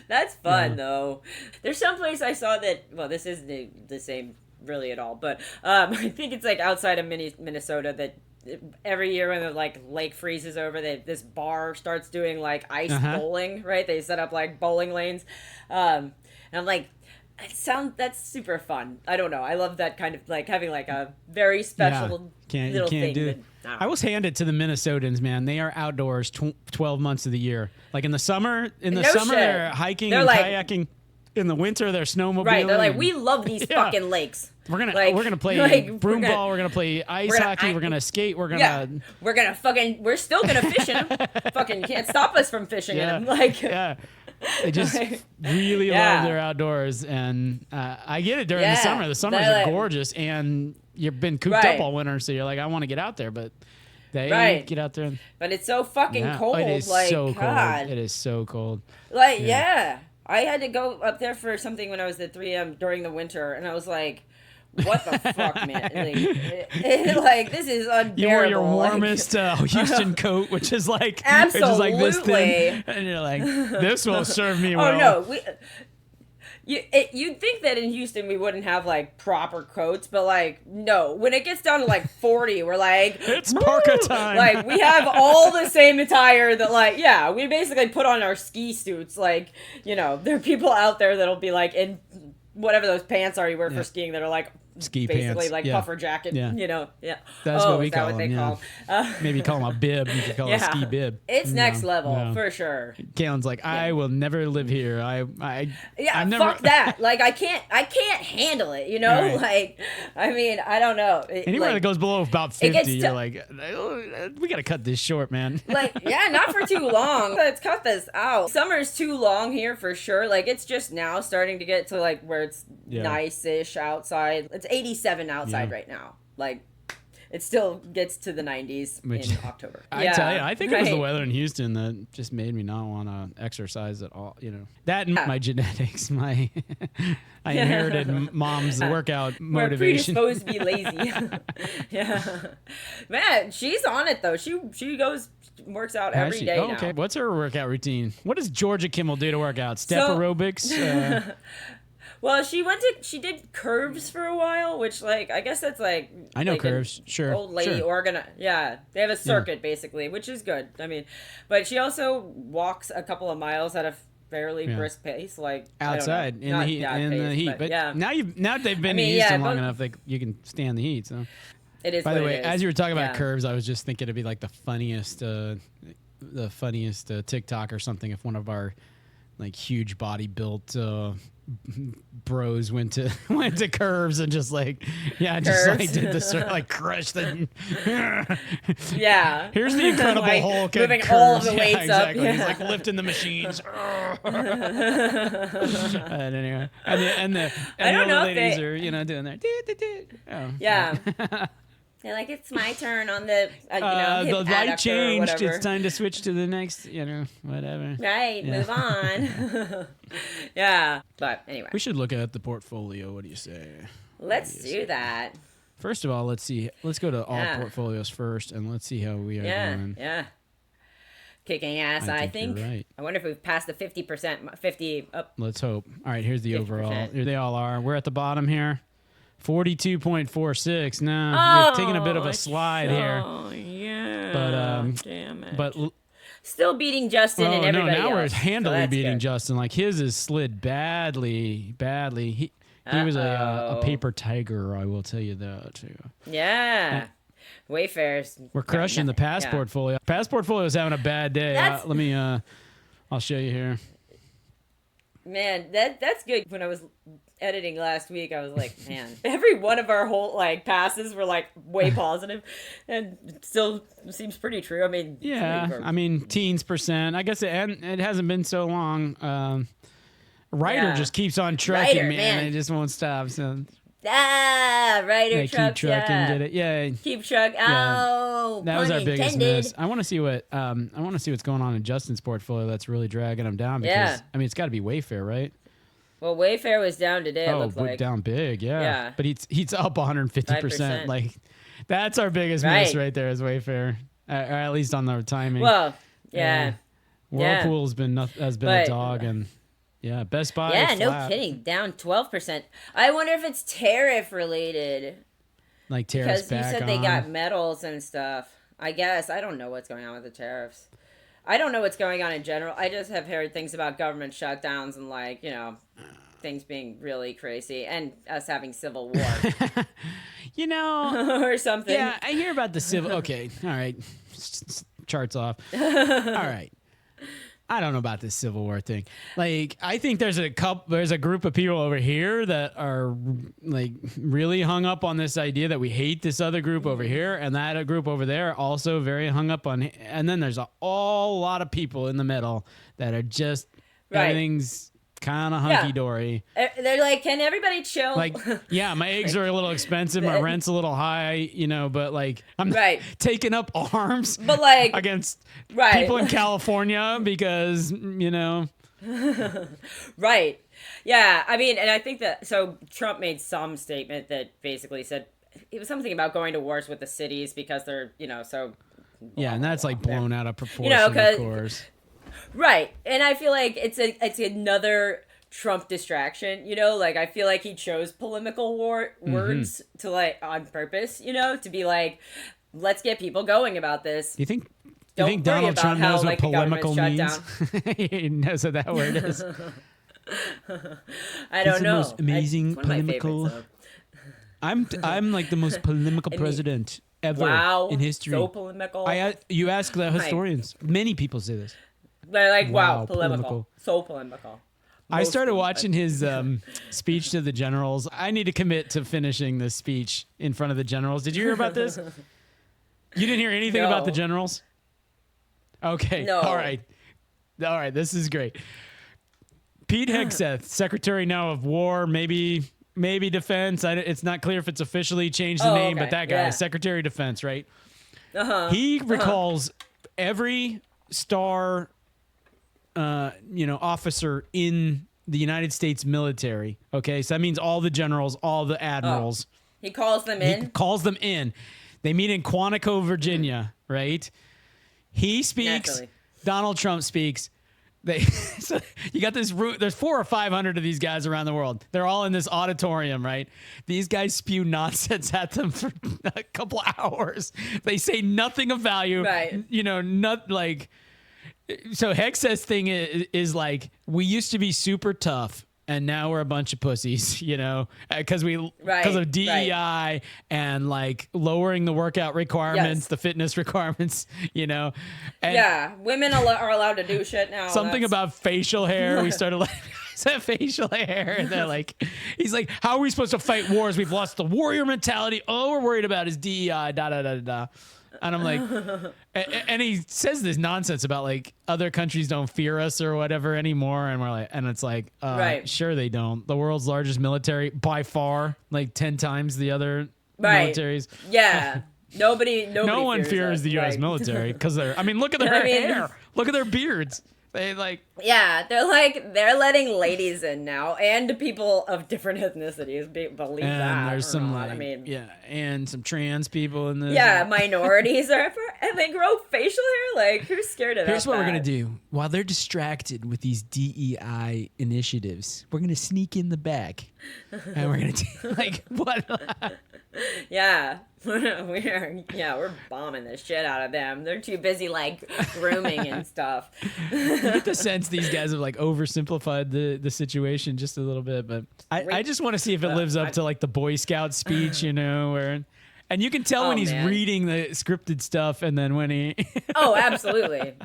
That's fun, though. There's some place I saw that, well, this is the same really at all. But I think it's like outside of Minnesota that every year when the like lake freezes over, this bar starts doing like ice bowling, right? They set up like bowling lanes, and I'm like, that's super fun. I don't know. I love that kind of like having like a very special little thing. Do it. I was handed to the Minnesotans, man. They are outdoors 12 months of the year. Like in the summer, they're hiking and kayaking. In the winter, they're snowmobiling. Right, they're like, we love these fucking lakes. We're gonna play broom ball. We're gonna play ice hockey. We're gonna skate. We're still gonna fish in them. Fucking can't stop us from fishing in them. Like, they just really love their outdoors, and I get it during the summer. The summers are gorgeous, and you've been cooped up all winter, so you're like, I want to get out there, but they get out there. But it's so fucking cold. It is like, so God. cold. It is so cold. Like, I had to go up there for something when I was at 3M during the winter, and I was like, what the fuck, man? Like, this is unbearable. You wore your warmest Houston coat, which is like, absolutely. Which is like this thin, and you're like, this will serve me well. Oh, no. You'd think that in Houston we wouldn't have like proper coats, but like no, when it gets down to like 40, we're like, it's parka time. Like we have all the same attire that like we basically put on our ski suits. Like, you know, there are people out there that'll be like in whatever those pants are you wear for skiing that are like ski basically pants. like puffer jacket. You know, That's what we call them. Maybe call them a bib. You could call it a ski bib. It's next level for sure. Kaylen's like, I will never live here. I'm never... fuck that. Like I can't handle it. You know, like I mean, I don't know. Anywhere that goes below about 50, you're like, we gotta cut this short, man. Like, not for too long. Let's cut this out. Summer's too long here for sure. Like it's just now starting to get to like where it's nice-ish outside. It's 87 outside right now. Like, it still gets to the 90s in October. I tell you, I think it was the weather in Houston that just made me not want to exercise at all. You know, that and my genetics, I inherited mom's workout motivation. We're predisposed to be lazy. Man, she's on it though. She works out every day now. Okay, what's her workout routine? What does Georgia Kimmel do to work out? Step aerobics. Well, she did curves for a while, which, like, I guess that's, like... I know curves, sure. Old lady they have a circuit, basically, which is good. I mean, but she also walks a couple of miles at a fairly brisk pace, like... Outside, in the heat. But now they've been in Houston long enough that you can stand the heat, so... It is. By the way, as you were talking about curves, I was just thinking it'd be, like, the funniest TikTok or something if one of our, like, huge body built... bros went to curves and just like did this sort of like crushed the here's the Incredible like, Hulk moving curves. All of the weights up he's like lifting the machines and anyway and the ladies are doing their They're like, it's my turn on the, the light changed. It's time to switch to the next, whatever. Right, move on. But anyway. We should look at the portfolio. What do you say? Let's do that. First of all, let's see. Let's go to all portfolios first, and let's see how we are doing. Yeah. Kicking ass, I think. You're right. I wonder if we've passed the 50%, 50 up. Let's hope. All right, here's the 50%. Overall. Here they all are. We're at the bottom here. 42.46. Now we've taken a bit of a slide here. Oh yeah. But damn it. But still beating Justin and everybody else. Now we're handily beating Justin. Like his is slid badly. He was a paper tiger. I will tell you that too. Yeah. Wayfarers. We're crushing the pass portfolio. Pass portfolio is having a bad day. Let me. I'll show you here. Man, that's good. When I was editing last week, I was like, man, every one of our whole like passes were like way positive, and it still seems pretty true. I mean, teens percent. I guess it hasn't been so long. Ryder just keeps on trucking, man. It just won't stop. So. Ryder trucks, keep trucking, did it? Yeah. Keep trucking. Oh, that was our biggest miss. I want to see what's going on in Justin's portfolio that's really dragging him down. Because it's got to be Wayfair, right? Well, Wayfair was down today. It looks like down big, yeah. But he's up 150%. Like that's our biggest miss right there is Wayfair, or at least on the timing. Well, yeah. Whirlpool's been a dog, and Yeah, Best Buy. Yeah, flat. no kidding. Down 12%. I wonder if it's tariff related. Like tariffs because you said they got metals and stuff. I guess. I don't know what's going on with the tariffs. I don't know what's going on in general. I just have heard things about government shutdowns and, like, you know, things being really crazy and us having civil war. You know. Or something. Yeah, I hear about the civil. Okay, all right. Charts off. All right. I don't know about this Civil War thing. Like, I think there's a group of people over here that are like really hung up on this idea that we hate this other group over here, and that group over there also very hung up on. And then there's a lot of people in the middle that are just everything's kind of hunky dory. They're like, can everybody chill? Like, yeah, my eggs are a little expensive, my rent's a little high, you know, but like I'm taking up arms, but like against people in California because, you know. Right. Yeah. I mean, and I think that so Trump made some statement that basically said it was something about going to wars with the cities because they're, you know, so. Yeah, and that's like blown out of proportion, of course. Right. And I feel like it's another Trump distraction, you know, like I feel like he chose polemical words to like on purpose, you know, to be like, let's get people going about this. Do you think Donald Trump knows what polemical means? He knows what that word is. I don't know. The most amazing polemical. I'm like the most polemical president ever in history. So polemical. You ask the historians. Many people say this. They're like, wow, polemical. So polemical. I started watching his speech to the generals. I need to commit to finishing this speech in front of the generals. Did you hear about this? You didn't hear anything about the generals? Okay. No. All right. This is great. Pete Hegseth, Secretary now of War, maybe Defense. It's not clear if it's officially changed the name, but that guy, Secretary of Defense, right? He recalls every star officer in the United States military. Okay, so that means all the generals, all the admirals. He calls them in? They meet in Quantico, Virginia, right? He speaks. Naturally. Donald Trump speaks. So you got this room. There's 400 or 500 of these guys around the world. They're all in this auditorium, right? These guys spew nonsense at them for a couple hours. They say nothing of value. Right. You know, not like. So Hegseth's thing is like, we used to be super tough and now we're a bunch of pussies, you know, because of DEI and like lowering the workout requirements, the fitness requirements, you know. And women are allowed to do shit now. Something about facial hair. We started like, is that facial hair? And they're like, he's like, how are we supposed to fight wars? We've lost the warrior mentality. All we're worried about is DEI, And I'm like, and he says this nonsense about like other countries don't fear us or whatever anymore. And we're like, and it's like, sure they don't. The world's largest military by far, like 10 times the other militaries. Yeah. Nobody no one fears the U.S. military because look at their hair. Look at their beards. They like. Yeah, they're letting ladies in now and people of different ethnicities. Believe and that. There's some and some trans people in this. Yeah, minorities and they grow facial hair. Like, who's scared of that? Here's what we're gonna do. While they're distracted with these DEI initiatives, we're gonna sneak in the back, and we're gonna do like what? Yeah. We're bombing the shit out of them. They're too busy like grooming and stuff. You get the sense these guys have like oversimplified the situation just a little bit, but I just want to see if it lives up to like the Boy Scout speech, you know, and you can tell when he's reading the scripted stuff and then when he Oh, absolutely.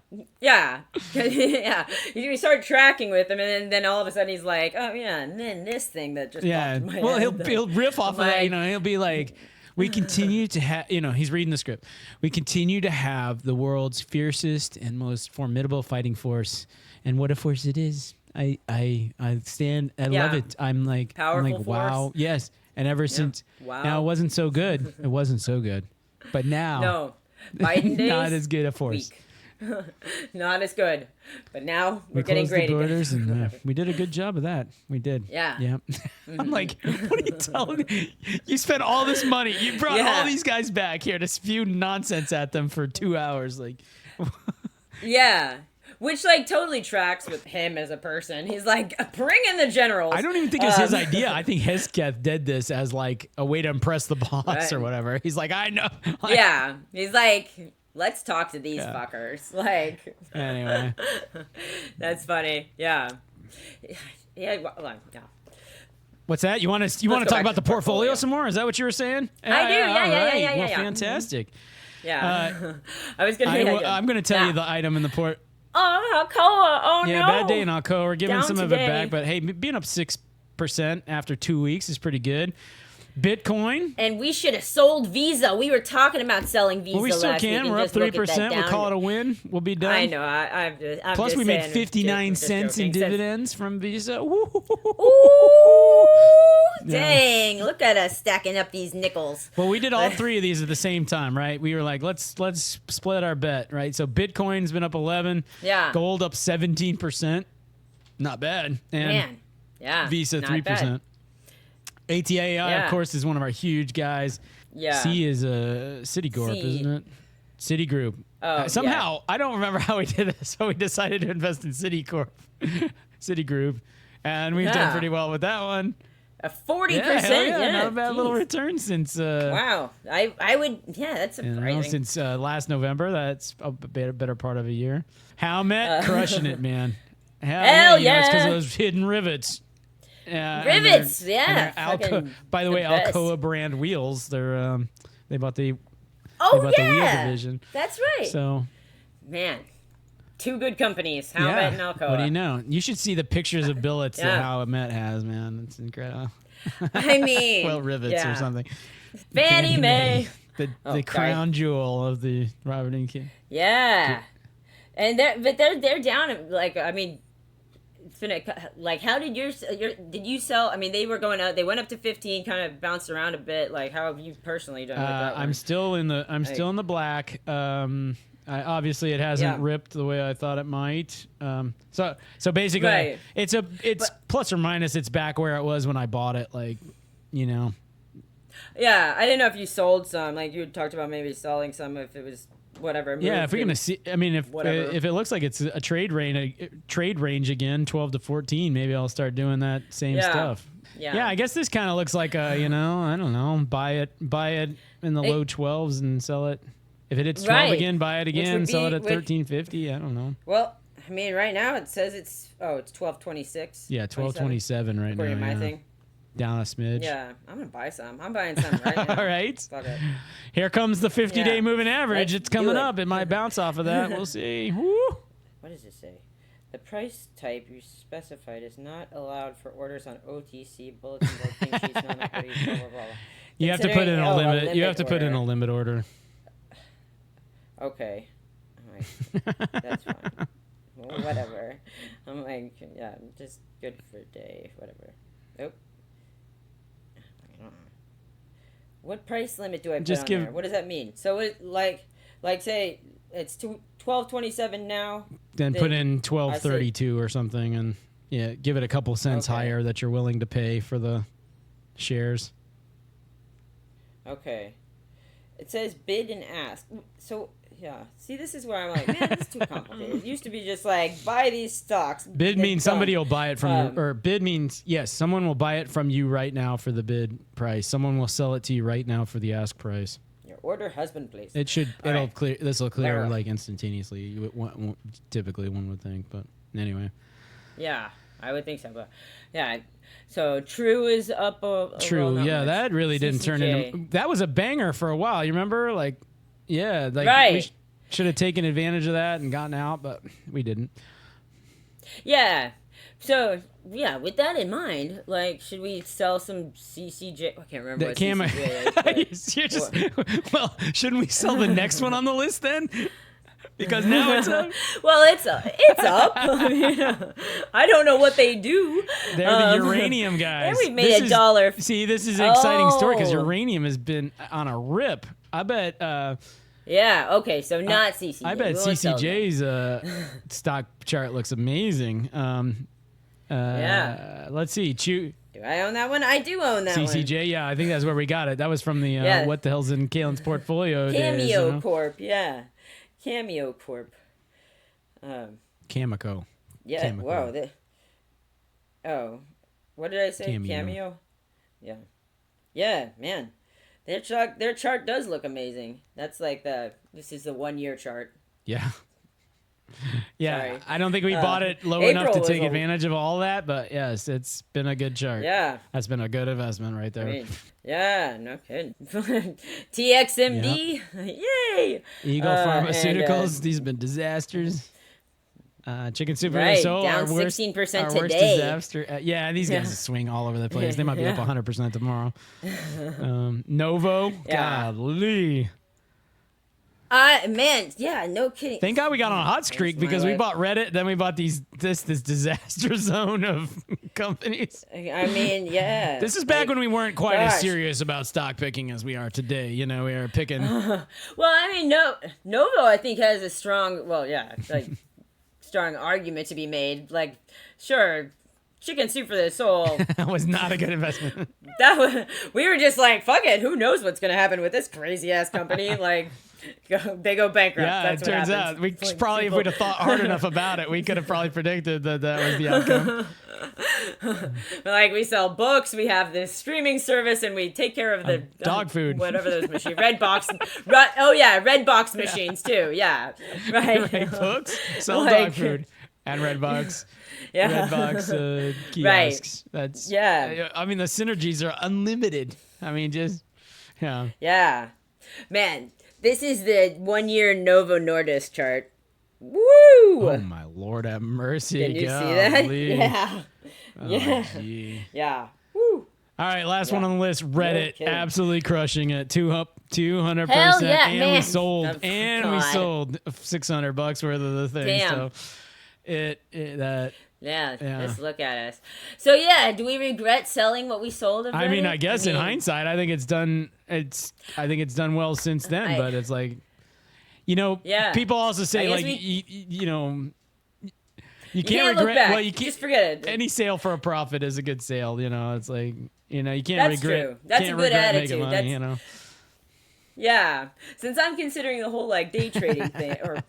Yeah. Yeah. You start tracking with him and then all of a sudden he's like, oh yeah, and then this thing that just popped in my head. He'll riff off of that, you know, he'll be like, we continue to have, you know, he's reading the script. We continue to have the world's fiercest and most formidable fighting force. And what a force it is. I love it. I'm like, wow. Force. Yes. And ever since, now it wasn't so good. It wasn't so good. But now, no, Biden days, not as good a force. Weak. Not as good. But now we're getting great the borders again. And we did a good job of that. We did. Yeah. Mm-hmm. I'm like, what are you telling me? You spent all this money. You brought all these guys back here to spew nonsense at them for 2 hours. Like, yeah. Which like totally tracks with him as a person. He's like, bring in the generals. I don't even think it's his idea. I think Hesketh did this as like a way to impress the boss or whatever. He's like, I know. Like, yeah. He's like, let's talk to these fuckers. Like, anyway. That's funny. Yeah. Yeah. What's that? You want to talk about the portfolio some more? Is that what you were saying? I do. Yeah. Well, fantastic. Yeah. I was gonna. I'm gonna tell you the item in the port. Oh, Alcoa. Oh no. Yeah, bad day in Alcoa. We're giving Down some today. of it back, but hey, being up 6% after 2 weeks is pretty good. Bitcoin. And we should have sold Visa. We were talking about selling Visa. Well, we still last can. week. We're up 3%. We'll call it a win. We'll be done. I know. I'm Plus, just we made saying, 59 just cents in joking. dividends from Visa. Woo. Ooh, Yeah. dang! Look at us stacking up these nickels. Well, we did all three of these at the same time, right? We were like, let's split our bet, right? So Bitcoin's been up 11. Yeah. Gold up 17%. Not bad. And Man. Yeah. Visa not 3%. bad. ATAI, of course, is one of our huge guys. Yeah. C is a Citigroup, isn't it? Citigroup. Oh, somehow, I don't remember how we did it, so we decided to invest in Citigroup. Citigroup. And we've done pretty well with that one. A 40%. Yeah, not a bad little return since. Wow. I would. Yeah, that's surprising. Since last November, that's a better part of a year. Howmet crushing it, man. Hell yeah! It's because of those hidden rivets. Rivets, by the way, best. Alcoa brand wheels. They're they bought the the wheel division. That's right. So, man, two good companies, Howmet and Alcoa. What do you know? You should see the pictures of billets that Howmet has, man. It's incredible. I mean, well, rivets or something. Fannie Mae. The crown jewel of the Robert and King. Yeah, and they're down. Like, I mean, it's been like, how did did you sell? I mean, they were going out. They went up to 15, kind of bounced around a bit. Like, how have you personally done with that one? I'm still in the black. Obviously, it hasn't ripped the way I thought it might. So basically, it's plus or minus. It's back where it was when I bought it. Like, you know. Yeah, I didn't know if you sold some. Like, you talked about maybe selling some if it was whatever. Yeah, if we're gonna see, I mean, if it looks like it's a trade range again, 12 to 14, maybe I'll start doing that same stuff. Yeah, I guess this kind of looks like a, I don't know, buy it in the low 12s and sell it. If it hits 12 again, buy it again, sell it at 13.50. I don't know. Well, I mean, right now it says it's 12.26. Yeah, 12.27 right now. My thing. Down a smidge. Yeah, I'm gonna buy some. I'm buying some right now. All right. Fuck it. Here comes the 50-day moving average. It's coming up. It might bounce off of that. We'll see. Woo. What does it say? The price type you specified is not allowed for orders on OTC bulletins or pink sheets, non-equities, blah, blah, blah. You have to put in a limit. You have to put in a limit order. Okay. All right. That's fine. Well, whatever. I'm like, yeah, just good for a day. Whatever. Nope. What price limit do I put on there? What does that mean? So it like say it's 12.27 now. Then put in 12.32 or something, and give it a couple cents higher that you're willing to pay for the shares. Okay. It says bid and ask. So yeah, see, this is where I'm like, man, it's too complicated. It used to be just like, buy these stocks. Bid means somebody will buy it from you, or bid means, yes, someone will buy it from you right now for the bid price. Someone will sell it to you right now for the ask price. Your order has been placed. Clear. This will clear like instantaneously. Typically, one would think, but anyway. Yeah, I would think so, but yeah. So True is up. True, yeah, that really didn't turn into. That was a banger for a while. You remember, like. Yeah, like we should have taken advantage of that and gotten out, but we didn't. Yeah. So, yeah, with that in mind, like, should we sell some CCJ? I can't remember what CCJ is. Well, shouldn't we sell the next one on the list then? Because now it's up. Well, it's up. I don't know what they do. They're the uranium guys. And we made $1. See, this is an exciting story because uranium has been on a rip. I bet. Yeah. Okay. So not CCJ. I bet CCJ's stock chart looks amazing. Yeah. Let's see. Do I own that one? I do own that one. CCJ. Yeah, I think that's where we got it. That was from the what the hell's in Kaylen's portfolio. Cameo days, Corp. Yeah. Cameo Corp. Cameco. Yeah. Cameco. Whoa. Oh, what did I say? Cameo. Yeah. Yeah, man. Their chart does look amazing. That's like this is the 1 year chart. Yeah. Yeah, Sorry. I don't think we bought it low April enough to take advantage of all that, but yes, it's been a good chart. Yeah. That's been a good investment right there. I mean, yeah, no kidding. TXMD, yay! Eagle Pharmaceuticals, these have been disasters. Chicken Soup for the right, Soul, down our worst, 16% our worst today. disaster. Yeah, these guys swing all over the place. They might be up 100% tomorrow. Novo, golly. Man, yeah, no kidding. Thank God we got on a hot streak because we bought Reddit, then we bought this disaster zone of companies. I mean, yeah. This is back when we weren't quite as serious about stock picking as we are today. You know, we are picking. Well, I mean, Novo, I think, has a strong, strong argument to be made. Like, sure, Chicken Soup for the Soul. That was not a good investment. We were just like, fuck it. Who knows what's going to happen with this crazy ass company? Like, they go bankrupt. Yeah, that's it turns out we probably, if we'd have thought hard enough about it, we could have probably predicted that was the outcome. Like, we sell books, we have this streaming service, and we take care of the dog food, whatever those machines, red box machines too. Yeah, right. Right, books, sell dog food, and red box. Yeah. Redbox kiosks. Right. That's I mean, the synergies are unlimited. I mean, just Yeah, man. This is the 1 year Novo Nordisk chart. Woo! Oh my Lord, have mercy! Can you see that? Yeah. Oh, gee. Yeah. Woo! All right, last one on the list. Reddit, absolutely crushing it. 200%. Hell yeah, and man. we sold. We sold $600 worth of the thing. Damn. So Yeah, just look at us. So yeah, do we regret selling what we sold of Reddit? I mean, I guess in hindsight, I think it's done. I think it's done well since then. But it's like, people also say like, you can't regret. Well, you can't just forget it. Any sale for a profit is a good sale. It's like you can't That's regret. True. That's can't a good attitude. Money, Yeah, since I'm considering the whole like day trading thing, or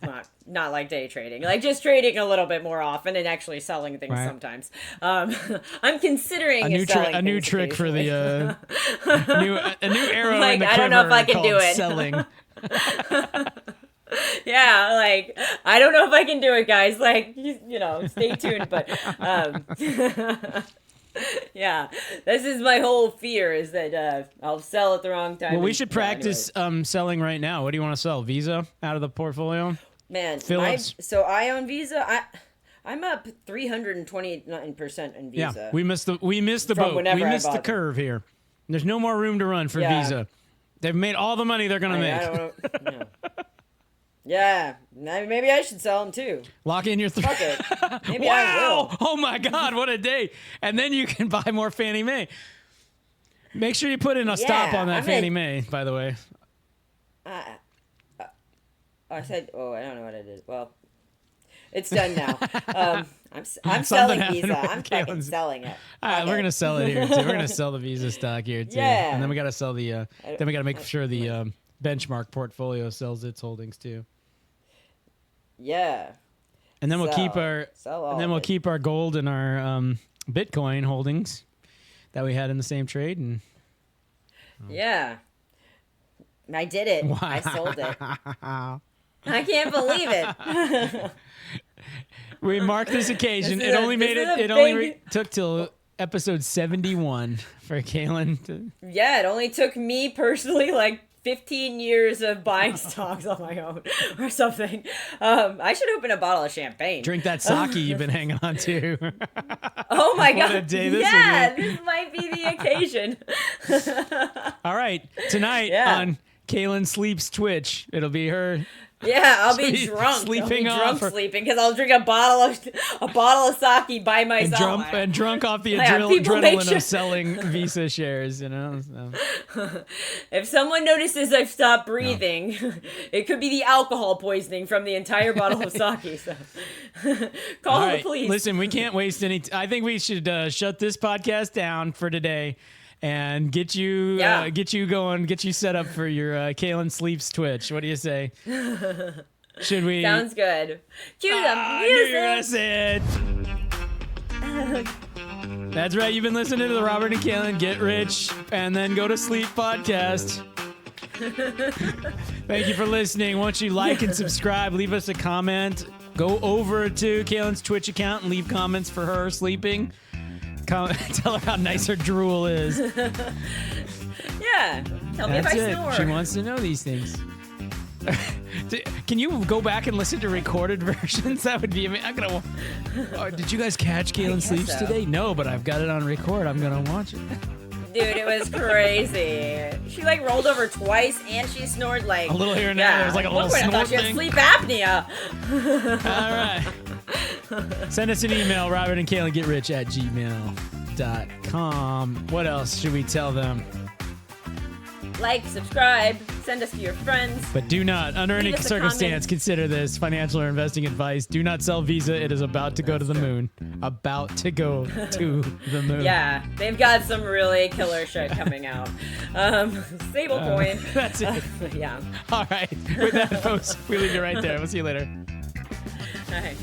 not like day trading, like just trading a little bit more often and actually selling things sometimes. I'm considering a new trick for the a new arrow like, in the I don't know if I can do it. Selling. Yeah, like I don't know if I can do it, guys. Like stay tuned. But yeah, this is my whole fear is that I'll sell at the wrong time. Well, we should practice selling right now. What do you want to sell? Visa out of the portfolio? Man, Phillips. So I own Visa. I'm up 329% in Visa. Yeah, we missed the boat. We missed the curve here. There's no more room to run for Visa. They've made all the money they're gonna make. I don't know. Yeah, maybe I should sell them too. Lock in your Fuck it. Maybe wow! I will. Oh my God, what a day! And then you can buy more Fannie Mae. Make sure you put in a stop on that Fannie Mae, by the way. I said, I don't know what I did. Well, it's done now. I'm selling Visa. I'm fucking selling it. All right, we're gonna sell it here too. We're gonna sell the Visa stock here too. Yeah. And then we gotta sell the. Then we gotta make sure the benchmark portfolio sells its holdings too. Yeah. And then we'll keep our gold and our Bitcoin holdings that we had in the same trade. And yeah, I did it. Wow. I sold it. I can't believe it. We marked this occasion. It only took till episode 71 for Kaylen. Yeah, it only took me personally like 15 years of buying stocks on my own or something. I should open a bottle of champagne. Drink that sake you've been hanging on to. Oh my God. What a day this this might be the occasion. All right. Tonight on Kaylen Sleeps Twitch, it'll be her. Yeah, I'll be drunk. Sleeping because I'll drink a bottle of sake by myself. And drunk off the adrenaline of selling Visa shares, So. If someone notices I've stopped breathing, it could be the alcohol poisoning from the entire bottle of sake. So. Call the police. Listen, we can't waste any. I think we should shut this podcast down for today. And get you going, get you set up for your Kaylen Sleeps Twitch. What do you say? Should we? Sounds good. Cue the I knew you were gonna music. say it. That's right. You've been listening to the Robert and Kaylen Get Rich and Then Go to Sleep podcast. Thank you for listening. Once you like and subscribe, leave us a comment. Go over to Kaylen's Twitch account and leave comments for her sleeping. Tell her how nice her drool is. Yeah. Tell me if I snore. She wants to know these things. Can you go back and listen to recorded versions? That would be amazing. Did you guys catch Kaylen Sleeps today? No, but I've got it on record. I'm going to watch it. Dude, it was crazy. She like rolled over twice and she snored like a little here and there. It was like a little snort I thought she had sleep apnea. All right. Send us an email, robertandkaylengetrich@gmail.com. What else should we tell them? Like, subscribe, send us to your friends. But do not, under any circumstance, consider this financial or investing advice. Do not sell Visa. It is about to go to the moon. About to go to the moon. Yeah, they've got some really killer shit coming out. Stablecoin. That's it. Yeah. All right. With that, folks, we leave you right there. We'll see you later. All right.